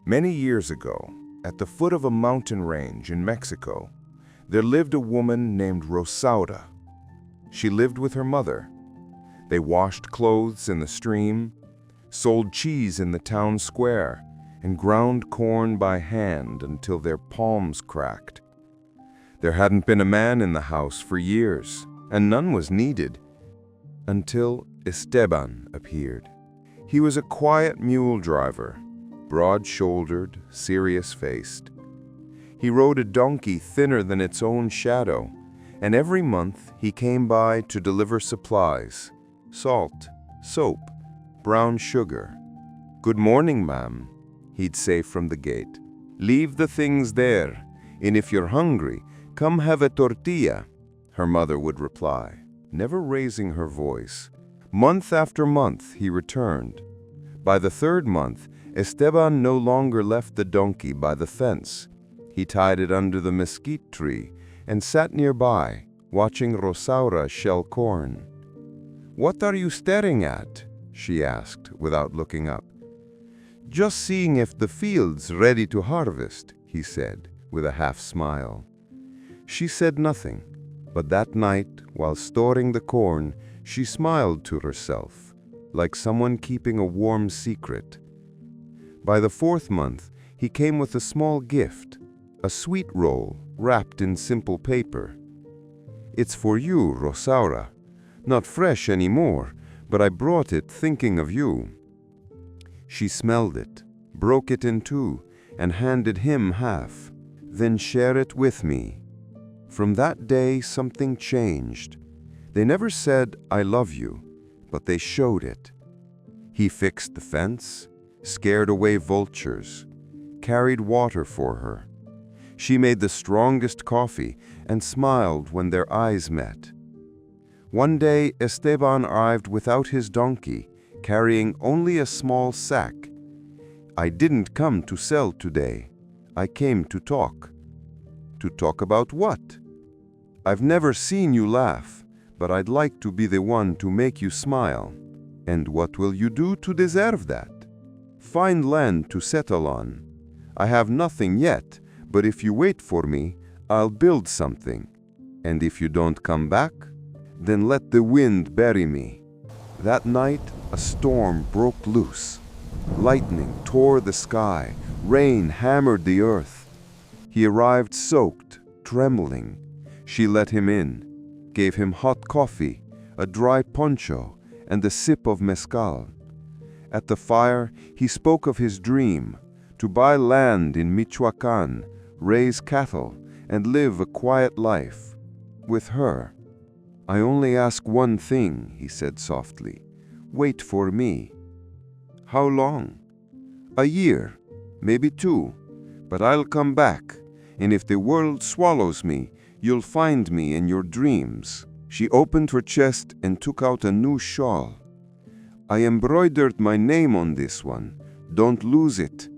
Many years ago, at the foot of a mountain range in Mexico, there lived a woman named Rosaura. She lived with her mother. They washed clothes in the stream, sold cheese in the town square, and ground corn by hand until their palms cracked. There hadn't been a man in the house for years, and none was needed, until Esteban appeared. He was a quiet mule driver, broad-shouldered, serious-faced. He rode a donkey thinner than its own shadow, and every month he came by to deliver supplies: salt, soap, brown sugar. "Good morning, ma'am," he'd say from the gate. "Leave the things there, and if you're hungry, come have a tortilla," her mother would reply, never raising her voice. Month after month he returned. By the third month, Esteban no longer left the donkey by the fence. He tied it under the mesquite tree and sat nearby, watching Rosaura shell corn. "What are you staring at?" she asked, without looking up. "Just seeing if the field's ready to harvest," he said, with a half-smile. She said nothing, but that night, while storing the corn, she smiled to herself, like someone keeping a warm secret. By the fourth month, he came with a small gift, a sweet roll wrapped in simple paper. "It's for you, Rosaura. Not fresh anymore, but I brought it thinking of you." She smelled it, broke it in two, and handed him half. "Then share it with me." From that day, something changed. They never said, "I love you," but they showed it. He fixed the fence, scared away vultures, carried water for her. She made the strongest coffee and smiled when their eyes met. One day, Esteban arrived without his donkey, carrying only a small sack. "I didn't come to sell today. I came to talk." "To talk about what?" "I've never seen you laugh, but I'd like to be the one to make you smile." "And what will you do to deserve that?" "Find land to settle on. I have nothing yet, but if you wait for me, I'll build something. And if you don't come back, then let the wind bury me." That night, a storm broke loose. Lightning tore the sky, rain hammered the earth. He arrived soaked, trembling. She let him in, gave him hot coffee, a dry poncho, and a sip of mezcal. At the fire, he spoke of his dream: to buy land in Michoacán, raise cattle, and live a quiet life with her. "I only ask one thing," he said softly. "Wait for me." "How long?" "A year, maybe 2, but I'll come back, and if the world swallows me, you'll find me in your dreams." She opened her chest and took out a new shawl. "I embroidered my name on this one. Don't lose it."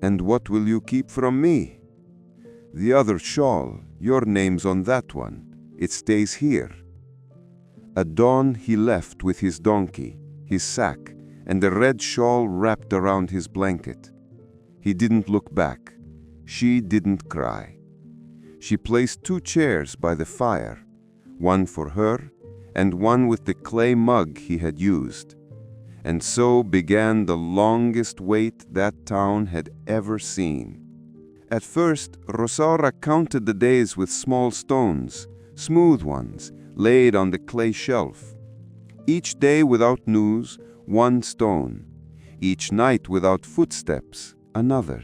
"And what will you keep from me?" "The other shawl. Your name's on that one. It stays here." At dawn, he left with his donkey, his sack, and the red shawl wrapped around his blanket. He didn't look back. She didn't cry. She placed 2 chairs by the fire, one for her and one with the clay mug he had used. And so began the longest wait that town had ever seen. At first, Rosaura counted the days with small stones, smooth ones, laid on the clay shelf. Each day without news, 1 stone. Each night without footsteps, another,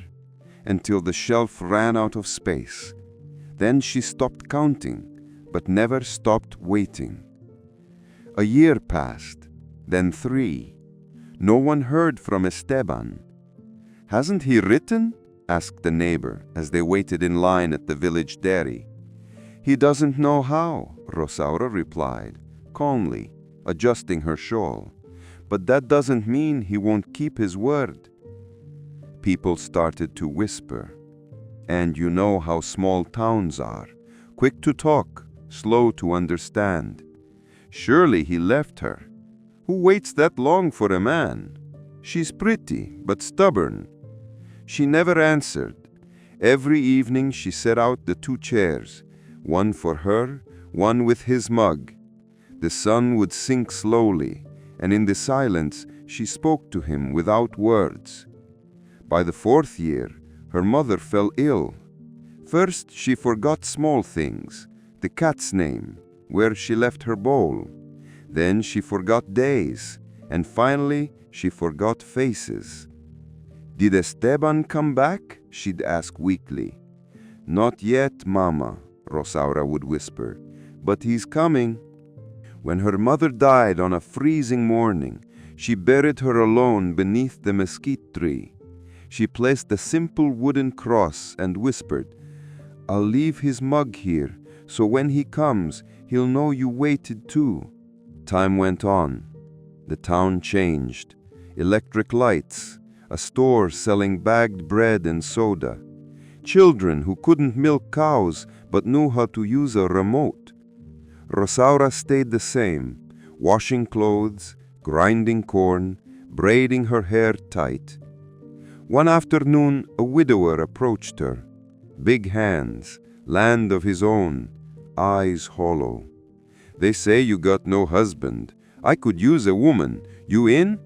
until the shelf ran out of space. Then she stopped counting, but never stopped waiting. A year passed, then 3. No one heard from Esteban. "Hasn't he written?" asked the neighbor as they waited in line at the village dairy. "He doesn't know how," Rosaura replied, calmly, adjusting her shawl. "But that doesn't mean he won't keep his word." People started to whisper. And you know how small towns are, quick to talk, slow to understand. Surely he left her. Who waits that long for a man? She's pretty, but stubborn. She never answered. Every evening she set out the 2 chairs, one for her, one with his mug. The sun would sink slowly, and in the silence she spoke to him without words. By the 4th year, her mother fell ill. First she forgot small things, the cat's name, where she left her bowl. Then she forgot days, and finally she forgot faces. "Did Esteban come back?" she'd ask weakly. "Not yet, Mama," Rosaura would whisper, "but he's coming." When her mother died on a freezing morning, she buried her alone beneath the mesquite tree. She placed a simple wooden cross and whispered, "I'll leave his mug here, so when he comes, he'll know you waited too." Time went on. The town changed. Electric lights, a store selling bagged bread and soda, children who couldn't milk cows but knew how to use a remote. Rosaura stayed the same, washing clothes, grinding corn, braiding her hair tight. One afternoon, a widower approached her. Big hands, land of his own, eyes hollow. "They say you got no husband. I could use a woman. You in?"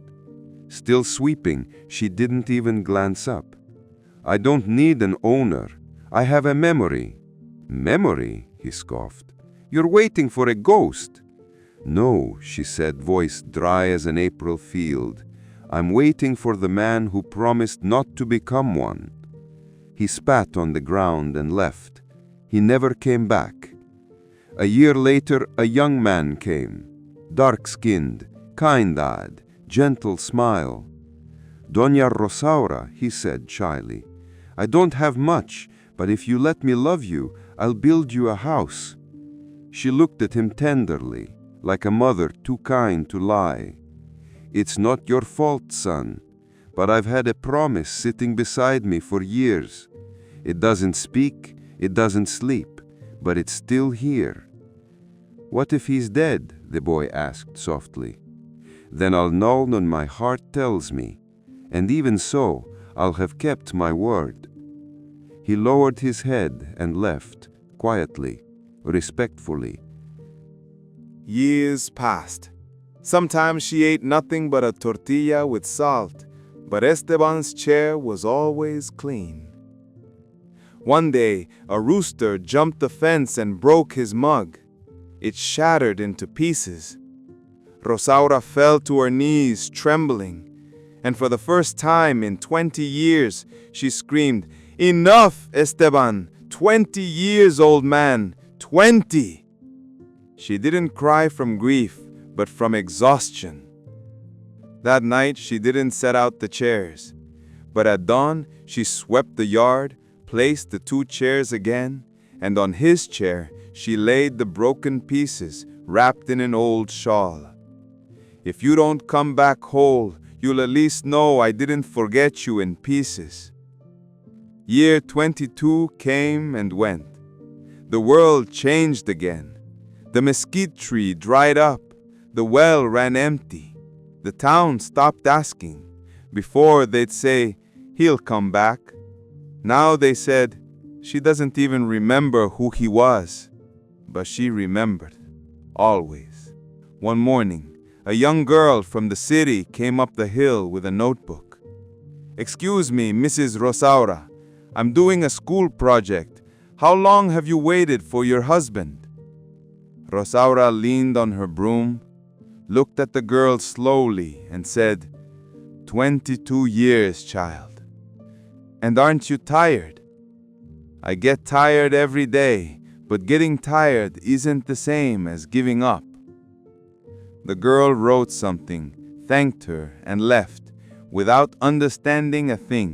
Still sweeping, she didn't even glance up. "I don't need an owner. I have a memory." "Memory?" he scoffed. "You're waiting for a ghost." "No," she said, voice dry as an April field. "I'm waiting for the man who promised not to become one." He spat on the ground and left. He never came back. A year later, a young man came, dark-skinned, kind-eyed, gentle smile. "Doña Rosaura," he said shyly, "I don't have much, but if you let me love you, I'll build you a house." She looked at him tenderly, like a mother too kind to lie. "It's not your fault, son, but I've had a promise sitting beside me for years. It doesn't speak, it doesn't sleep, but it's still here." "What if he's dead?" the boy asked softly. "Then I'll know when my heart tells me, and even so, I'll have kept my word." He lowered his head and left, quietly, respectfully. Years passed. Sometimes she ate nothing but a tortilla with salt, but Esteban's chair was always clean. One day, a rooster jumped the fence and broke his mug. It shattered into pieces. Rosaura fell to her knees, trembling, and for the first time in 20 years, she screamed, "Enough, Esteban! 20 years, old man! 20!" She didn't cry from grief, but from exhaustion. That night, she didn't set out the chairs, but at dawn, she swept the yard, placed the 2 chairs again, and on his chair, she laid the broken pieces wrapped in an old shawl. "If you don't come back whole, you'll at least know I didn't forget you in pieces." Year 22 came and went. The world changed again. The mesquite tree dried up. The well ran empty. The town stopped asking. Before they'd say, "He'll come back." Now they said, "She doesn't even remember who he was." But she remembered, always. One morning, a young girl from the city came up the hill with a notebook. "Excuse me, Mrs. Rosaura. I'm doing a school project. How long have you waited for your husband?" Rosaura leaned on her broom, looked at the girl slowly, and said, 22 years, child. And aren't you tired?" "I get tired every day, but getting tired isn't the same as giving up." The girl wrote something, thanked her, and left, without understanding a thing.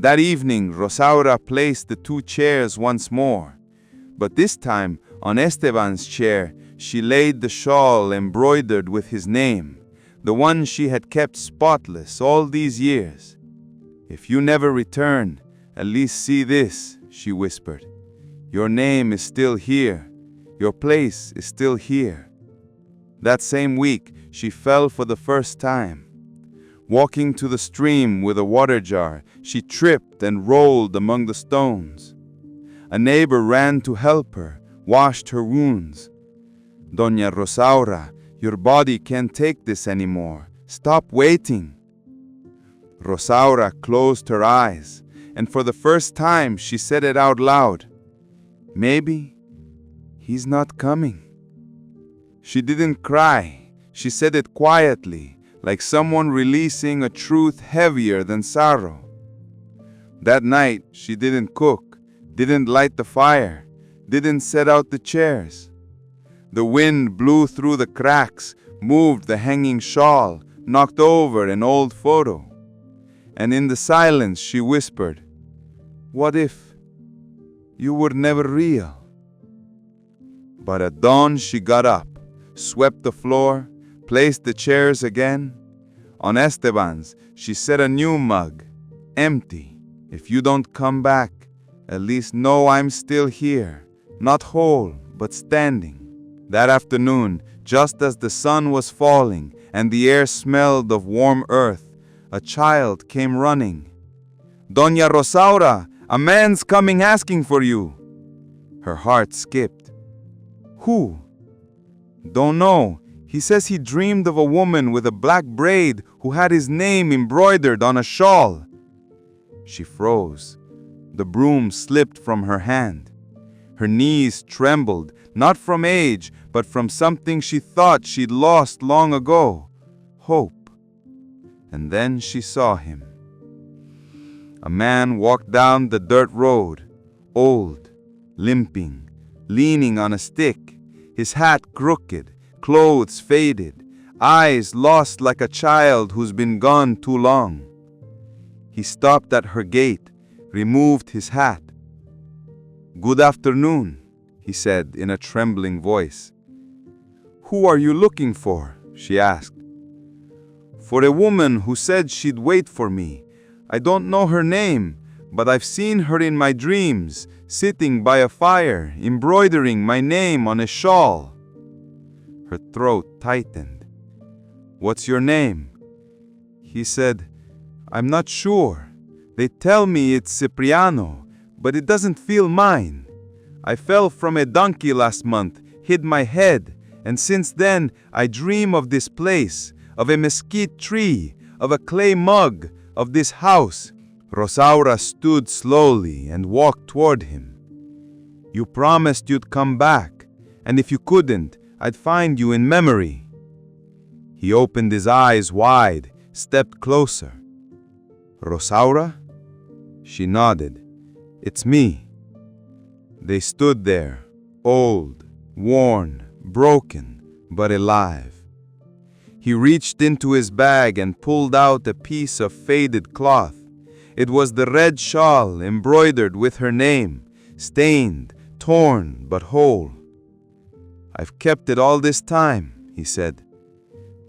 That evening, Rosaura placed the 2 chairs once more, but this time, on Esteban's chair, she laid the shawl embroidered with his name, the one she had kept spotless all these years. "If you never return, at least see this," she whispered. "Your name is still here. Your place is still here." That same week, she fell for the first time. Walking to the stream with a water jar, she tripped and rolled among the stones. A neighbor ran to help her, washed her wounds. Doña Rosaura, your body can't take this anymore. Stop waiting. Rosaura closed her eyes, and for the first time she said it out loud. Maybe he's not coming. She didn't cry. She said it quietly, like someone releasing a truth heavier than sorrow. That night, she didn't cook, didn't light the fire, didn't set out the chairs. The wind blew through the cracks, moved the hanging shawl, knocked over an old photo. And in the silence, she whispered, "What if you were never real?" But at dawn, she got up, swept the floor, placed the chairs again. On Esteban's, she set a new mug, empty. If you don't come back, at least know I'm still here, not whole, but standing. That afternoon, just as the sun was falling and the air smelled of warm earth, a child came running. "Doña Rosaura, a man's coming asking for you." Her heart skipped. "Who?" "Don't know. He says he dreamed of a woman with a black braid who had his name embroidered on a shawl." She froze. The broom slipped from her hand. Her knees trembled, not from age, but from something she thought she'd lost long ago, hope. And then she saw him. A man walked down the dirt road, old, limping, leaning on a stick, his hat crooked, clothes faded, eyes lost like a child who's been gone too long. He stopped at her gate, removed his hat. "Good afternoon," he said in a trembling voice. "Who are you looking for?" she asked. "For a woman who said she'd wait for me. I don't know her name, but I've seen her in my dreams, sitting by a fire, embroidering my name on a shawl." Her throat tightened. "What's your name?" He said, "I'm not sure. They tell me it's Cipriano, but it doesn't feel mine. I fell from a donkey last month, hit my head, and since then I dream of this place, of a mesquite tree, of a clay mug, of this house." Rosaura stood slowly and walked toward him. "You promised you'd come back, and if you couldn't, I'd find you in memory." He opened his eyes wide, stepped closer. "Rosaura?" She nodded. "It's me." They stood there, old, worn, broken, but alive. He reached into his bag and pulled out a piece of faded cloth. It was the red shawl embroidered with her name, stained, torn, but whole. "I've kept it all this time," he said.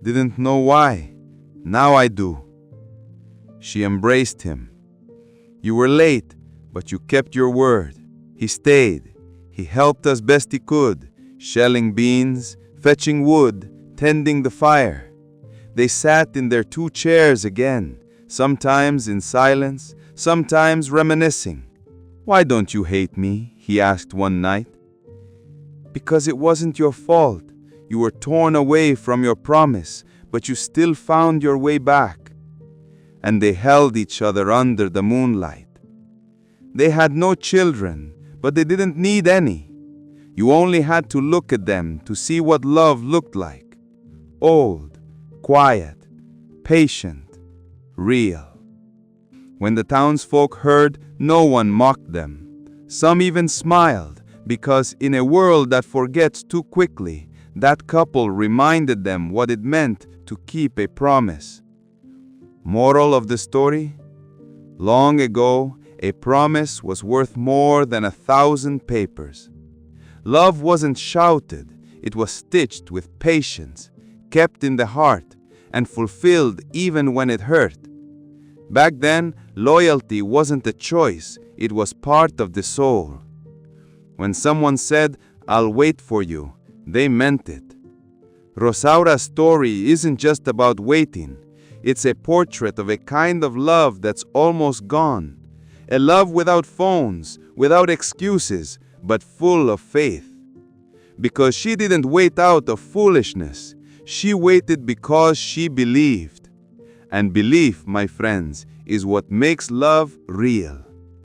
"Didn't know why. Now I do." She embraced him. "You were late, but you kept your word." He stayed. He helped as best he could, shelling beans, fetching wood, tending the fire. They sat in their 2 chairs again, sometimes in silence, sometimes reminiscing. "Why don't you hate me?" he asked one night. "Because it wasn't your fault. You were torn away from your promise, but you still found your way back." And they held each other under the moonlight. They had no children, but they didn't need any. You only had to look at them to see what love looked like. Old, quiet, patient, real. When the townsfolk heard, no one mocked them. Some even smiled, because in a world that forgets too quickly, that couple reminded them what it meant to keep a promise. Moral of the story? Long ago, a promise was worth more than 1,000 papers. Love wasn't shouted, it was stitched with patience, kept in the heart, and fulfilled even when it hurt. Back then, loyalty wasn't a choice, it was part of the soul. When someone said, "I'll wait for you," they meant it. Rosaura's story isn't just about waiting. It's a portrait of a kind of love that's almost gone. A love without phones, without excuses, but full of faith. Because she didn't wait out of foolishness. She waited because she believed. And belief, my friends, is what makes love real.